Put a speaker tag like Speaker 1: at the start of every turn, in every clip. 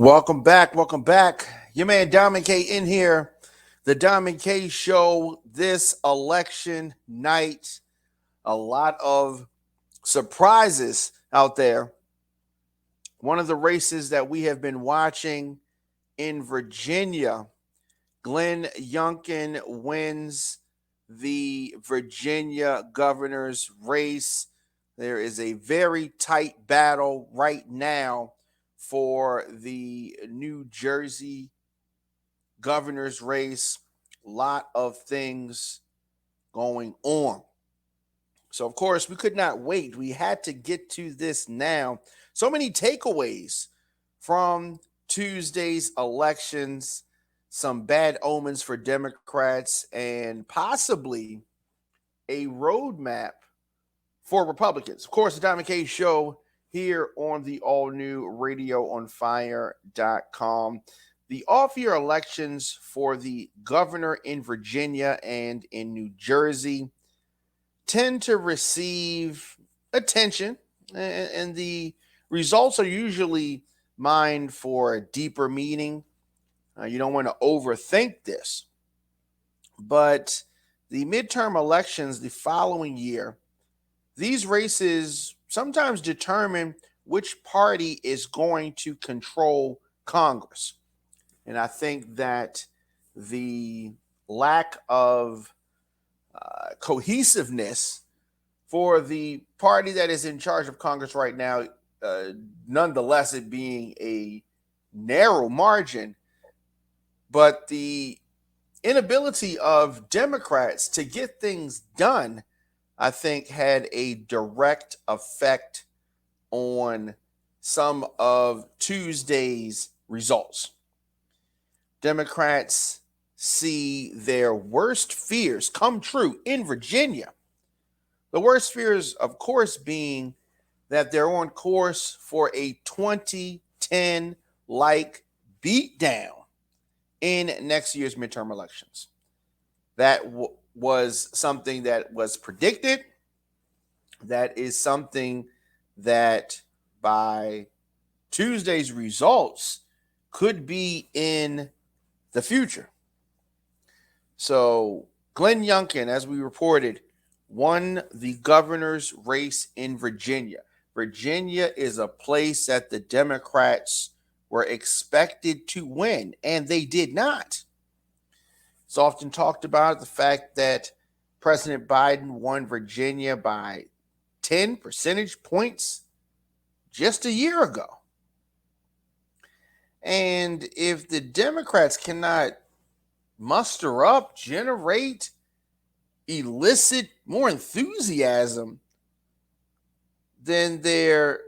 Speaker 1: Welcome back. Welcome back. Your man Diamond K in here. The Diamond K Show this election night. A lot of surprises out there. One of the races that we have been watching in Virginia, Glenn Youngkin wins the Virginia governor's race. There is a very tight battle right now for the New Jersey governor's race. A lot of things going on. So, of course, we could not wait. We had to get to this now. So many takeaways from Tuesday's elections, some bad omens for Democrats, and possibly a roadmap for Republicans. Of course, the Diamond K Show here on the all-new radioonfire.com. The off-year elections for the governor in Virginia and in New Jersey tend to receive attention, and the results are usually mined for a deeper meaning. You don't want to overthink this. But the midterm elections the following year, these races sometimes determine which party is going to control Congress. And I think that the lack of cohesiveness for the party that is in charge of Congress right now, nonetheless, it being a narrow margin, but the inability of Democrats to get things done, I think, had a direct effect on some of Tuesday's results. Democrats see their worst fears come true in Virginia. The worst fears, of course, being that they're on course for a 2010-like beatdown in next year's midterm elections. That was something that was predicted. That is something that by Tuesday's results could be in the future. So Glenn Youngkin, as we reported, won the governor's race in Virginia. Virginia is a place that the Democrats were expected to win, and they did not. It's often talked about the fact that President Biden won Virginia by 10 percentage points just a year ago. And if the Democrats cannot muster up, generate, elicit more enthusiasm than their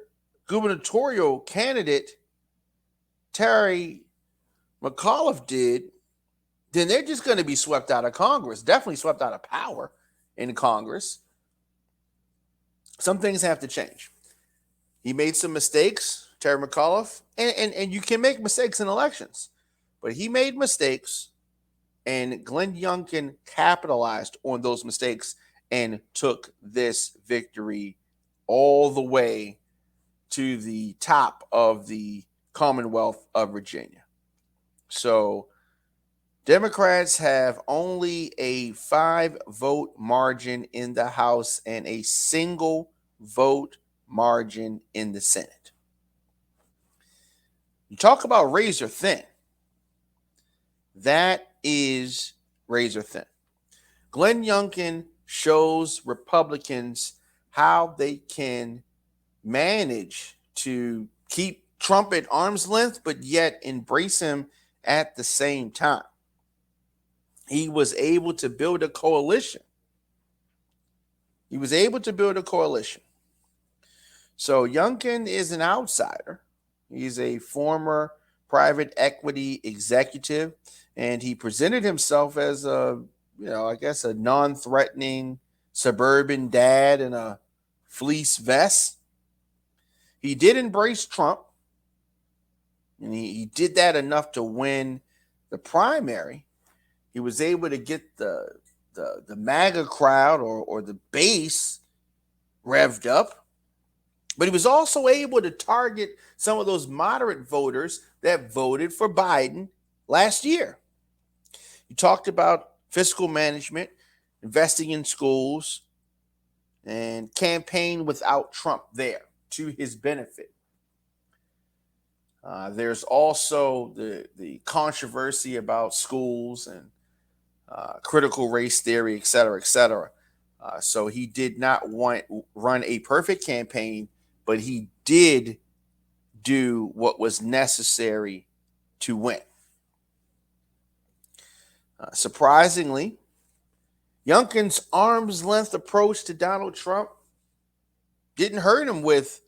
Speaker 1: gubernatorial candidate, Terry McAuliffe, did, then they're just going to be swept out of Congress, definitely swept out of power in Congress. Some things have to change. He made some mistakes, Terry McAuliffe, and you can make mistakes in elections, but he made mistakes, and Glenn Youngkin capitalized on those mistakes and took this victory all the way to the top of the Commonwealth of Virginia. So Democrats have only a 5-vote margin in the House and a single vote margin in the Senate. You talk about razor thin. That is razor thin. Glenn Youngkin shows Republicans how they can manage to keep Trump at arm's length, but yet embrace him at the same time. He was able to build a coalition. So Youngkin is an outsider. He's a former private equity executive, and he presented himself as a non-threatening suburban dad in a fleece vest. He did embrace Trump, and he did that enough to win the primary. He was able to get the MAGA crowd or the base revved up. But he was also able to target some of those moderate voters that voted for Biden last year. You talked about fiscal management, investing in schools, and campaign without Trump there to his benefit. There's also the controversy about schools and critical race theory, et cetera, et cetera. So he did not run a perfect campaign, but he did do what was necessary to win. Surprisingly, Youngkin's arm's length approach to Donald Trump didn't hurt him with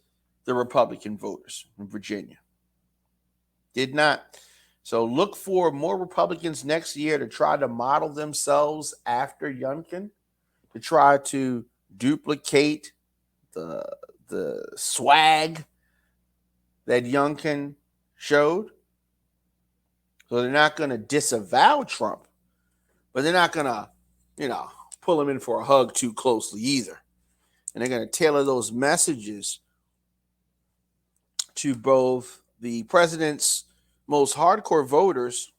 Speaker 1: the Republican voters in Virginia. Did not. So look for more Republicans next year to try to model themselves after Youngkin, to try to duplicate the swag that Youngkin showed. So they're not going to disavow Trump, but they're not going to, pull him in for a hug too closely either. And they're going to tailor those messages to both the president's most hardcore voters,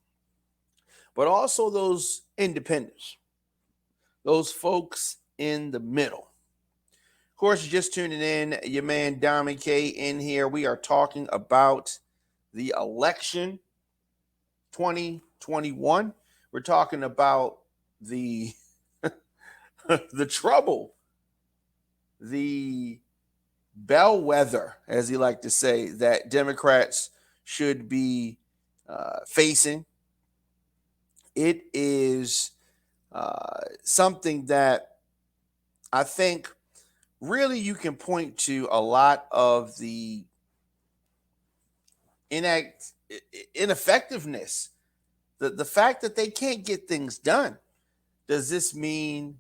Speaker 1: but also those independents, those folks in the middle. Of course, you're just tuning in. Your man Diamond K in here. We are talking about the election 2021. We're talking about the the trouble, the bellwether, as he liked to say, that Democrats should be facing. It is something that I think really you can point to a lot of the ineffectiveness, the fact that they can't get things done. Does this mean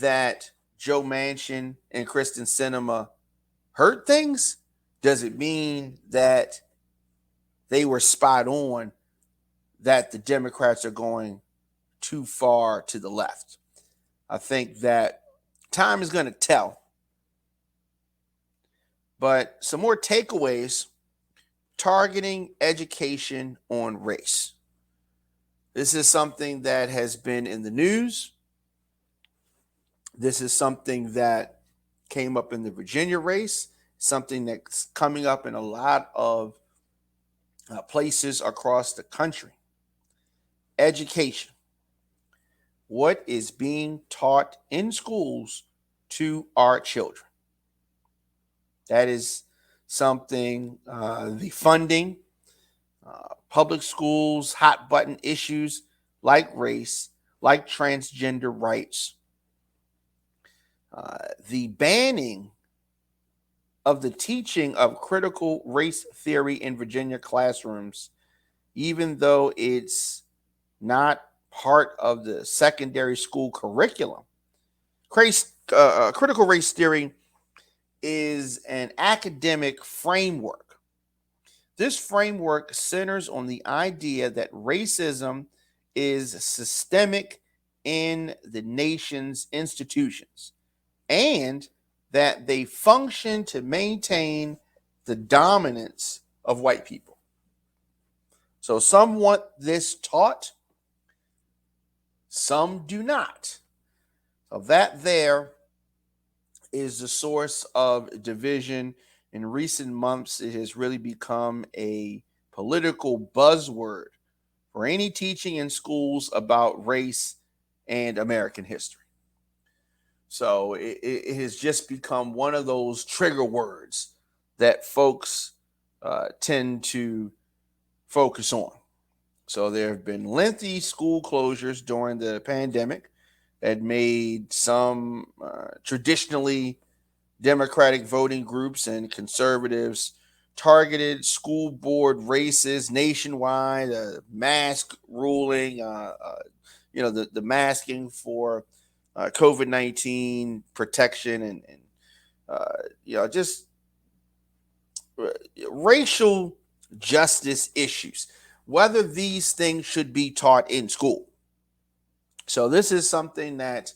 Speaker 1: that Joe Manchin and Kristen Sinema hurt things? Does it mean that they were spot on, that the Democrats are going too far to the left? I think that time is going to tell. But some more takeaways: targeting education on race. This is something that has been in the news. This is something that came up in the Virginia race, something that's coming up in a lot of places across the country. Education. What is being taught in schools to our children? That is something, the funding, public schools, hot button issues like race, like transgender rights, the banning of the teaching of critical race theory in Virginia classrooms, even though it's not part of the secondary school curriculum. Critical race theory is an academic framework. This framework centers on the idea that racism is systemic in the nation's institutions and that they function to maintain the dominance of white people. So some want this taught, some do not. So that there is the source of division. In recent months, it has really become a political buzzword for any teaching in schools about race and American history. So it has just become one of those trigger words that folks tend to focus on. So there have been lengthy school closures during the pandemic that made some traditionally Democratic voting groups and conservatives targeted school board races nationwide, mask ruling, the masking for COVID-19 protection and just racial justice issues, whether these things should be taught in school. So this is something that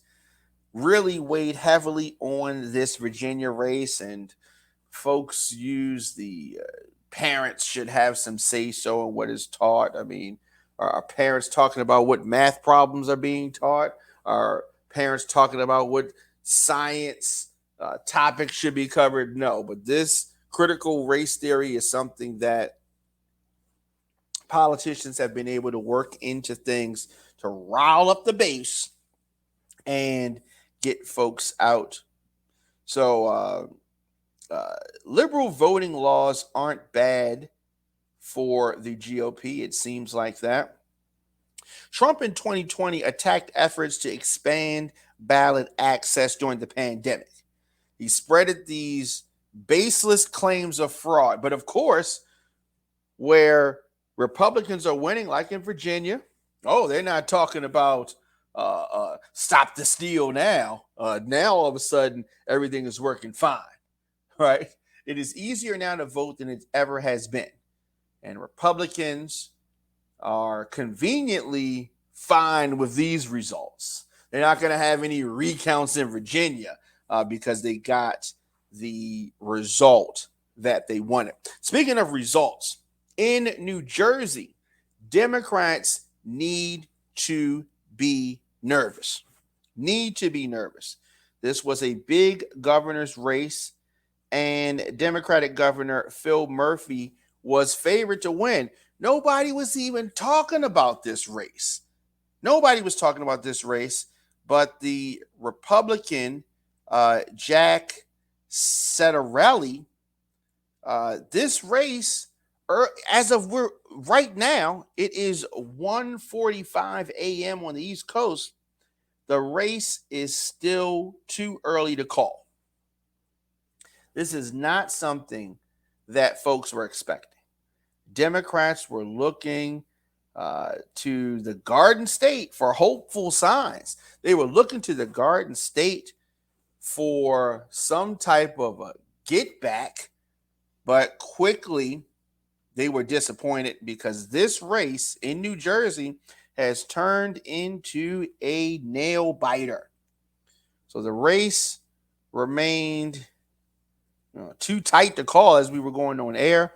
Speaker 1: really weighed heavily on this Virginia race, and folks use the parents should have some say-so in what is taught. I mean, are parents talking about what math problems are being taught? Are parents talking about what science topics should be covered? No, but this critical race theory is something that politicians have been able to work into things to rile up the base and get folks out. So liberal voting laws aren't bad for the GOP. It seems like that. Trump in 2020 attacked efforts to expand ballot access during the pandemic. He spreaded these baseless claims of fraud. But of course, where Republicans are winning, like in Virginia, they're not talking about stop the steal now. Now all of a sudden everything is working fine, right? It is easier now to vote than it ever has been. And Republicans are conveniently fine with these results. They're not going to have any recounts in Virginia because they got the result that they wanted. Speaking of results, in New Jersey, Democrats need to be nervous. This was a big governor's race, and Democratic Governor Phil Murphy was favored to win. Nobody was even talking about this race. But the Republican Jack Settarelli, this race, as of right now, it is 1:45 a.m. on the East Coast. The race is still too early to call. This is not something that folks were expecting. Democrats were looking to the Garden State for hopeful signs. They were looking to the Garden State for some type of a get back, but quickly they were disappointed because this race in New Jersey has turned into a nail biter. So the race remained too tight to call as we were going on air,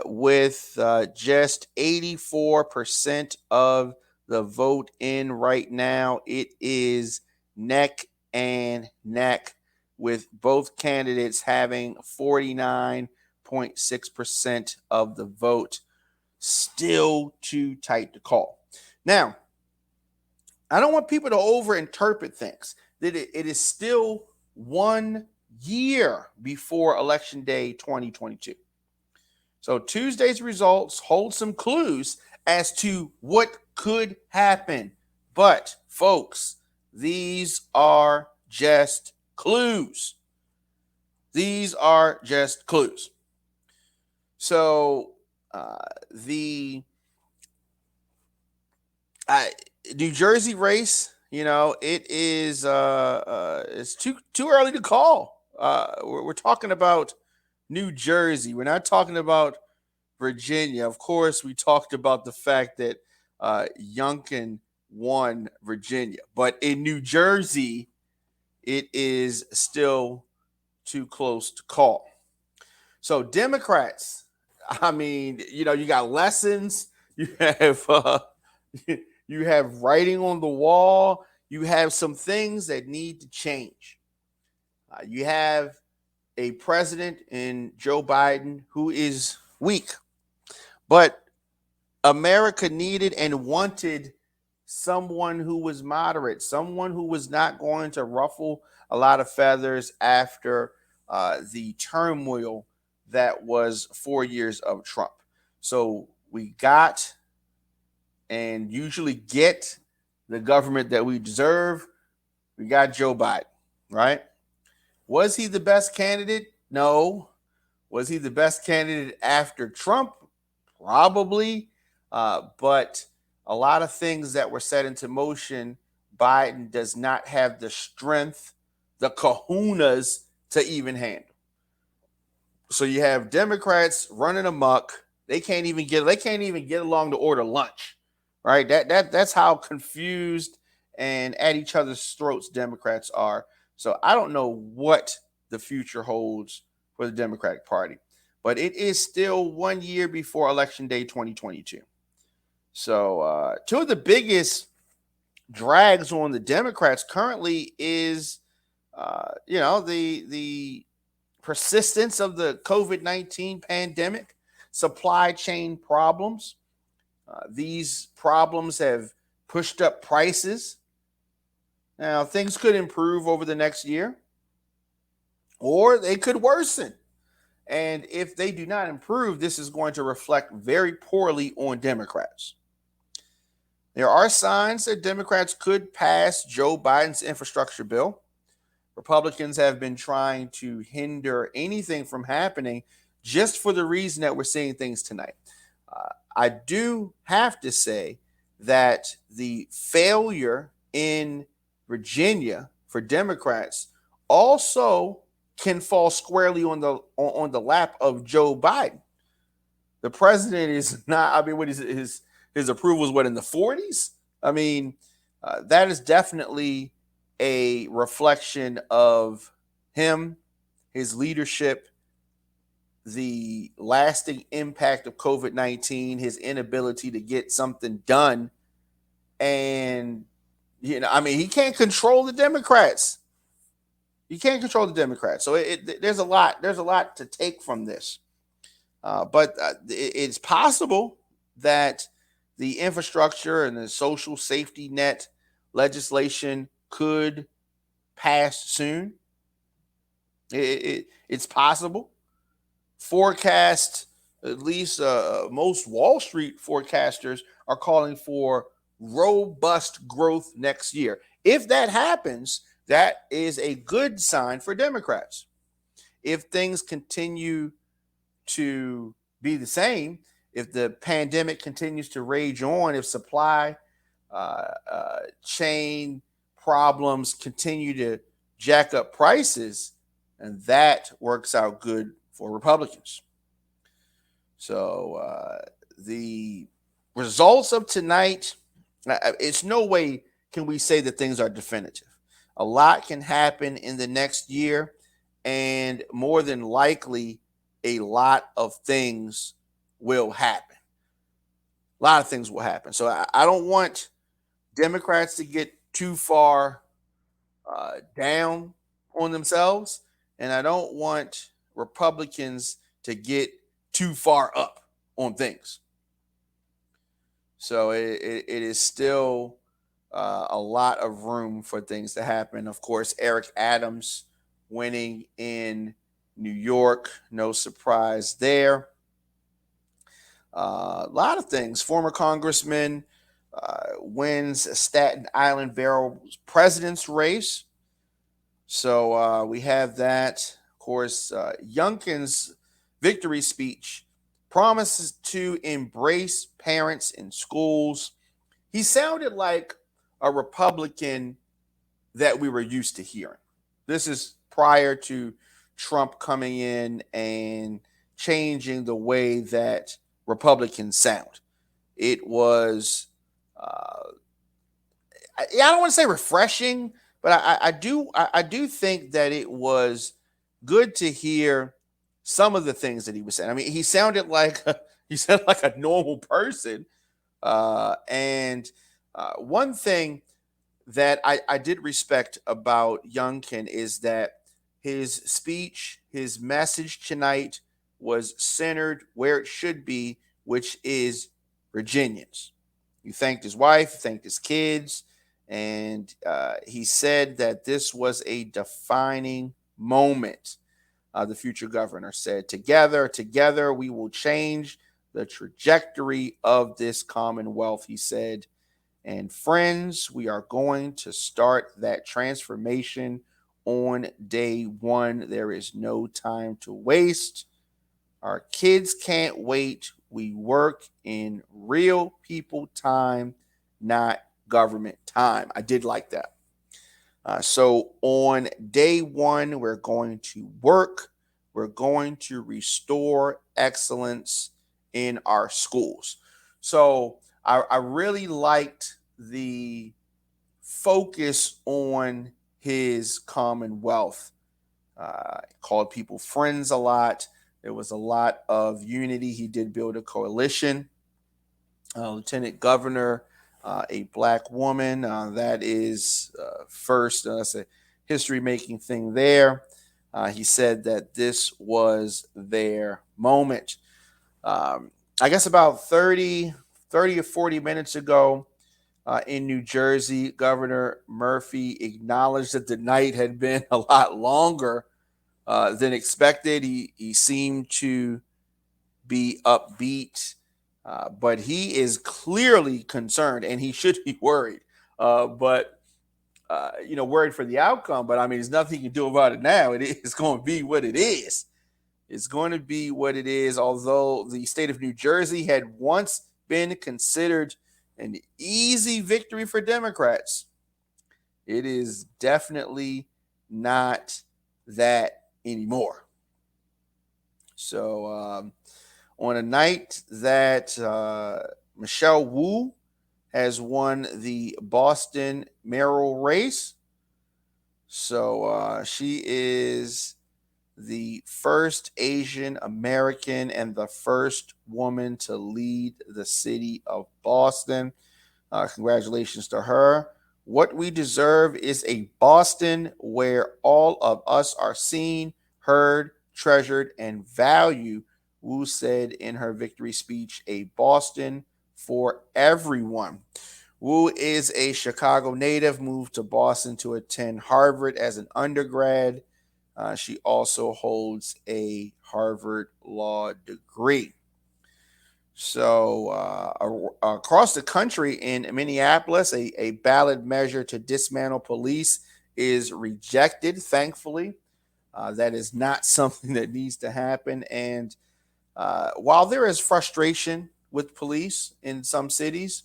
Speaker 1: with just 84% of the vote in right now. It is neck and neck, with both candidates having 49.6% of the vote. Still too tight to call. Now, I don't want people to overinterpret things. That it is still 1 year before Election Day 2022. So Tuesday's results hold some clues as to what could happen. But, folks, these are just clues. So the New Jersey race, it is it's too early to call. We're talking about New Jersey. We're not talking about Virginia. Of course, we talked about the fact that Youngkin won Virginia, but in New Jersey, it is still too close to call. So Democrats, I mean, you got lessons. You have you have writing on the wall. You have some things that need to change. You have a president in Joe Biden who is weak, but America needed and wanted someone who was moderate, someone who was not going to ruffle a lot of feathers after the turmoil that was 4 years of Trump. So we got and usually get the government that we deserve. We got Joe Biden, right? Was he the best candidate? No. Was he the best candidate after Trump? Probably. But a lot of things that were set into motion, Biden does not have the strength, the kahunas to even handle. So you have Democrats running amok. They can't even get along to order lunch, right? That's how confused and at each other's throats Democrats are. So I don't know what the future holds for the Democratic Party. but it is still 1 year before Election Day 2022. So two of the biggest drags on the Democrats currently is, the persistence of the COVID-19 pandemic, supply chain problems. These problems have pushed up prices. Now, things could improve over the next year, or they could worsen. And if they do not improve, this is going to reflect very poorly on Democrats. There are signs that Democrats could pass Joe Biden's infrastructure bill. Republicans have been trying to hinder anything from happening just for the reason that we're seeing things tonight. I do have to say that the failure in Virginia for Democrats also can fall squarely on the lap of Joe Biden. The president is not. I mean, what is his approval is what, in the 40s? I mean, that is definitely a reflection of him, his leadership, the lasting impact of COVID-19, his inability to get something done. And, he can't control the Democrats. You can't control the Democrats. So there's a lot to take from this. But it's possible that the infrastructure and the social safety net legislation could pass soon. It's possible. Forecast, at least most Wall Street forecasters are calling for robust growth next year. If that happens, that is a good sign for Democrats. If things continue to be the same, if the pandemic continues to rage on, if supply chain problems continue to jack up prices, and that works out good for Republicans. So the results of tonight, it's no way can we say that things are definitive. A lot can happen in the next year, and more than likely, a lot of things will happen. A lot of things will happen. So I don't want Democrats to get too far down on themselves, and I don't want Republicans to get too far up on things. So it is still a lot of room for things to happen. Of course, Eric Adams winning in New York, no surprise there. A lot of things. Former congressman wins a Staten Island Borough president's race. So we have that. Of course, Youngkin's victory speech promises to embrace parents in schools. He sounded like a Republican that we were used to hearing. This is prior to Trump coming in and changing the way that Republicans sound. It was, I don't want to say refreshing, but I do think that it was good to hear some of the things that he was saying. I mean, he sounded like a normal person. And one thing that I did respect about Youngkin is that his speech, his message tonight was centered where it should be, which is Virginians. He thanked his wife, thanked his kids, and he said that this was a defining moment. The future governor said, together, we will change the trajectory of this Commonwealth, he said. And friends, we are going to start that transformation on day one. There is no time to waste. Our kids can't wait. We work in real people time, not government time. I did like that. So on day one, we're going to work. We're going to restore excellence in our schools. So I really liked the focus on his Commonwealth. Called people friends a lot. There was a lot of unity. He did build a coalition. Lieutenant Governor, a black woman. That is first. That's a history-making thing there. He said that this was their moment. I guess about 30 or 40 minutes ago in New Jersey, Governor Murphy acknowledged that the night had been a lot longer than expected. He seemed to be upbeat, but he is clearly concerned, and he should be worried. But worried for the outcome. But I mean, there's nothing you can do about it now. It is going to be what it is. It's going to be what it is. Although the state of New Jersey had once been considered an easy victory for Democrats, it is definitely not that anymore. So on a night that Michelle Wu has won the Boston mayoral race, so she is the first Asian American and the first woman to lead the city of Boston. Congratulations to her. What we deserve is a Boston where all of us are seen, heard, treasured, and valued, Wu said in her victory speech, a Boston for everyone. Wu is a Chicago native, moved to Boston to attend Harvard as an undergrad. She also holds a Harvard Law degree. So across the country in Minneapolis, a ballot measure to dismantle police is rejected, thankfully. That is not something that needs to happen. And while there is frustration with police in some cities,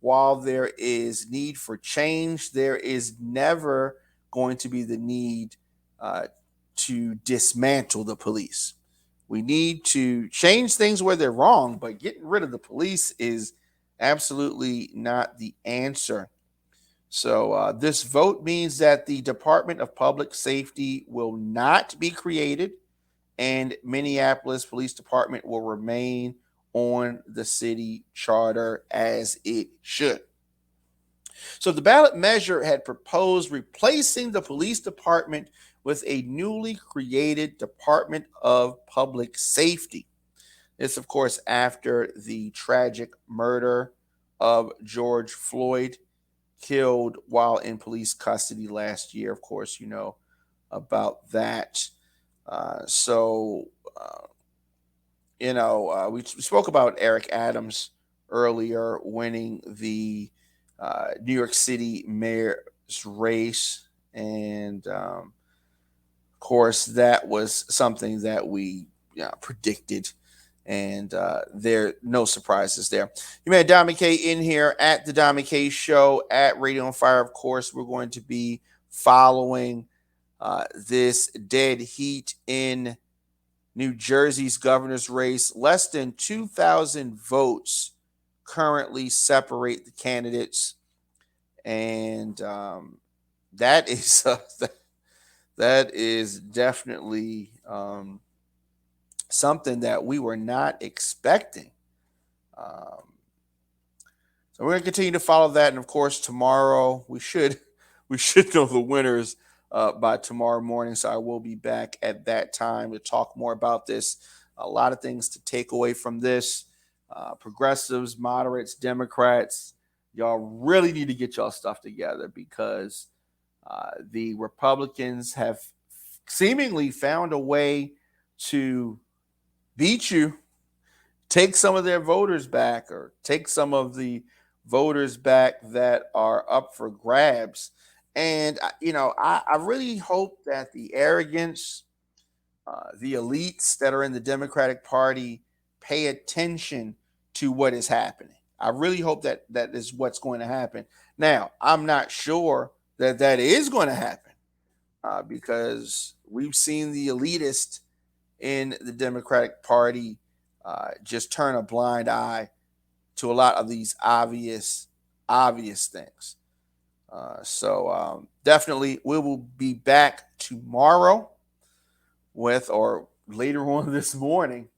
Speaker 1: while there is need for change, there is never going to be the need to dismantle the police. We need to change things where they're wrong, but getting rid of the police is absolutely not the answer. So this vote means that the Department of Public Safety will not be created, and Minneapolis Police Department will remain on the city charter as it should. So the ballot measure had proposed replacing the police department with a newly created Department of Public Safety. This, of course, after the tragic murder of George Floyd, killed while in police custody last year. Of course, you know about that. We spoke about Eric Adams earlier winning the New York City mayor's race. And of course, that was something that we predicted. And there are no surprises there. You may have Dominic K in here at the Dominic K Show at Radio on Fire. Of course, we're going to be following this dead heat in New Jersey's governor's race. Less than 2,000 votes currently separate the candidates, and that is that is definitely something that we were not expecting. So we're going to continue to follow that, and of course, tomorrow we should know the winners by tomorrow morning. So I will be back at that time to talk more about this. A lot of things to take away from this. Progressives, moderates, Democrats, y'all really need to get y'all stuff together, because the Republicans have seemingly found a way to beat you, take some of their voters back, or take some of the voters back that are up for grabs. And, I really hope that the arrogance, the elites that are in the Democratic Party pay attention to what is happening. I really hope that that is what's going to happen. Now, I'm not sure that that is going to happen because we've seen the elitist in the Democratic Party just turn a blind eye to a lot of these obvious things. So definitely we will be back tomorrow with, or later on this morning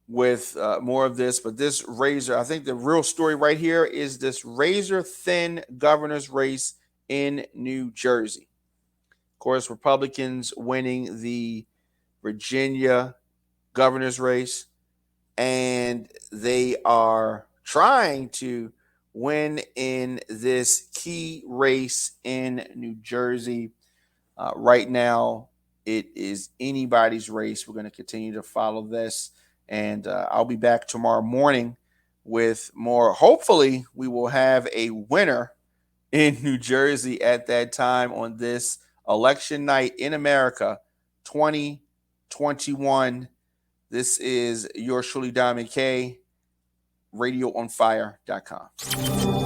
Speaker 1: with more of this. But this razor, I think the real story right here is this razor thin governor's race in New Jersey. Of course, Republicans winning the Virginia governor's race, and they are trying to win in this key race in New Jersey. Right now, it is anybody's race. We're going to continue to follow this, and I'll be back tomorrow morning with more. Hopefully, we will have a winner in New Jersey at that time on this election night in America 2021. This is yours truly, Diamond K, radioonfire.com.